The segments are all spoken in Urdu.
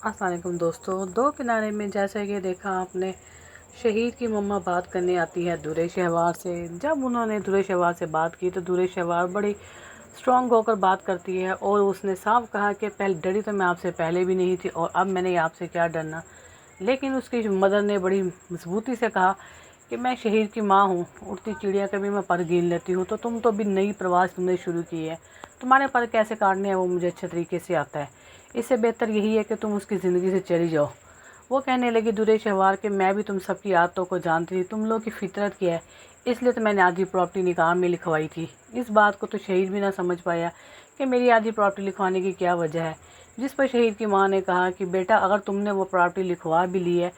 السلام علیکم دوستو، دو کنارے میں جیسا کہ دیکھا آپ نے، شہید کی مما بات کرنے آتی ہے درے شہوار سے۔ جب انہوں نے درے شہوار سے بات کی تو درے شہوار بڑی سٹرونگ ہو کر بات کرتی ہے اور اس نے صاف کہا کہ پہلے ڈری تو میں آپ سے پہلے بھی نہیں تھی اور اب میں نے آپ سے کیا ڈرنا۔ لیکن اس کی مدر نے بڑی مضبوطی سے کہا کہ میں شہید کی ماں ہوں، اڑتی چڑیا کا بھی میں پر گین لیتی ہوں، تو تم تو بھی نئی پرواز تم نے شروع کی ہے، تمہارے پر کیسے کاٹنے ہیں وہ مجھے اچھے طریقے سے آتا ہے، اس سے بہتر یہی ہے کہ تم اس کی زندگی سے چلی جاؤ۔ وہ کہنے لگی درے شہوار کہ میں بھی تم سب کی عادتوں کو جانتی تھی، تم لوگ کی فطرت کیا ہے، اس لیے تو میں نے آدھی پراپرٹی نکاح میں لکھوائی تھی۔ اس بات کو تو شہید بھی نہ سمجھ پایا کہ میری آدھی پراپرٹی لکھوانے کی کیا وجہ ہے، جس پر شہید کی ماں نے کہا کہ بیٹا اگر تم نے وہ پراپرٹی لکھوا بھی لی ہے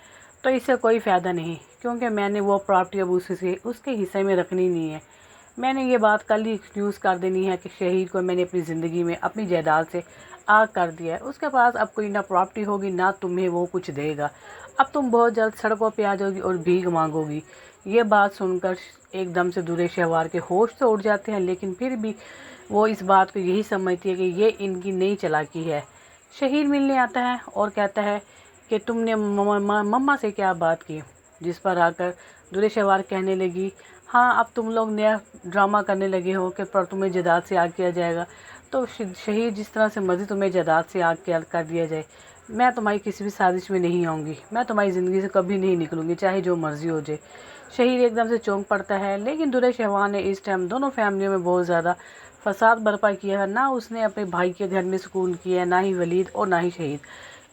تو اس سے کوئی فائدہ نہیں، کیونکہ میں نے وہ پراپرٹی اب اس کے حصے میں رکھنی نہیں ہے۔ میں نے یہ بات کل ہی یوز کر دینی ہے کہ شہید کو میں نے اپنی زندگی میں اپنی جائیداد سے آگ کر دیا ہے، اس کے پاس اب کوئی نہ پراپرٹی ہوگی نہ تمہیں وہ کچھ دے گا، اب تم بہت جلد سڑکوں پہ آ جاؤ گی اور بھیک مانگو گی۔ یہ بات سن کر ایک دم سے درے شہوار کے ہوش تو اڑ جاتے ہیں، لیکن پھر بھی وہ اس بات کو یہی سمجھتی ہے کہ یہ ان کی نئی چالاکی ہے۔ شہید ملنے آتا ہے اور کہتا ہے کہ تم نے مما سے کیا بات کی، جس پر آ کر درے شہوار کہنے لگی ہاں اب تم لوگ نیا ڈرامہ کرنے لگے ہو کہ پر تمہیں جائیداد سے آگ کیا جائے گا، تو شہید جس طرح سے مرضی تمہیں جائیداد سے آگ کر دیا جائے، میں تمہاری کسی بھی سازش میں نہیں آؤں گی، میں تمہاری زندگی سے کبھی نہیں نکلوں گی چاہے جو مرضی ہو جائے۔ شہید ایک دم سے چونک پڑتا ہے، لیکن درے شہوار نے اس ٹائم دونوں فیملیوں میں بہت زیادہ فساد برپا کیا ہے، نہ اس نے اپنے بھائی کے گھر میں سکون کیا ہے، نہ ہی ولید اور نہ ہی شہید،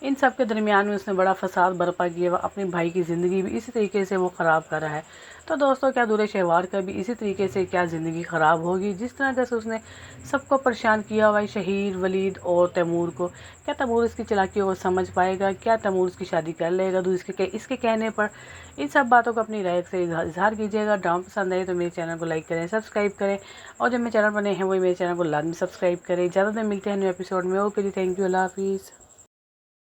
ان سب کے درمیان میں اس نے بڑا فساد برپا کیا ہے، اپنے بھائی کی زندگی بھی اسی طریقے سے وہ خراب کر رہا ہے۔ تو دوستو کیا درے شہوار کا بھی اسی طریقے سے کیا زندگی خراب ہوگی جس طرح سے اس نے سب کو پریشان کیا ہوا ہے، شہید، ولید اور تیمور کو؟ کیا تیمور اس کی چالاکیوں کو سمجھ پائے گا؟ کیا تیمور اس کی شادی کر لے گا اس کے کہنے پر؟ ان سب باتوں کو اپنی رائے سے اظہار کیجیے گا۔ ڈرامہ پسند آئے تو میرے چینل کو لائک کریں، سبسکرائب کریں، اور جو میرے چینل پر نئے ہیں وہ میرے چینل کو لازمی سبسکرائب کریں۔ زیادہ تر ملتے ہیں نیو ایپیسوڈ میں۔ اوکے جی، تھینک یو، اللہ حافظ۔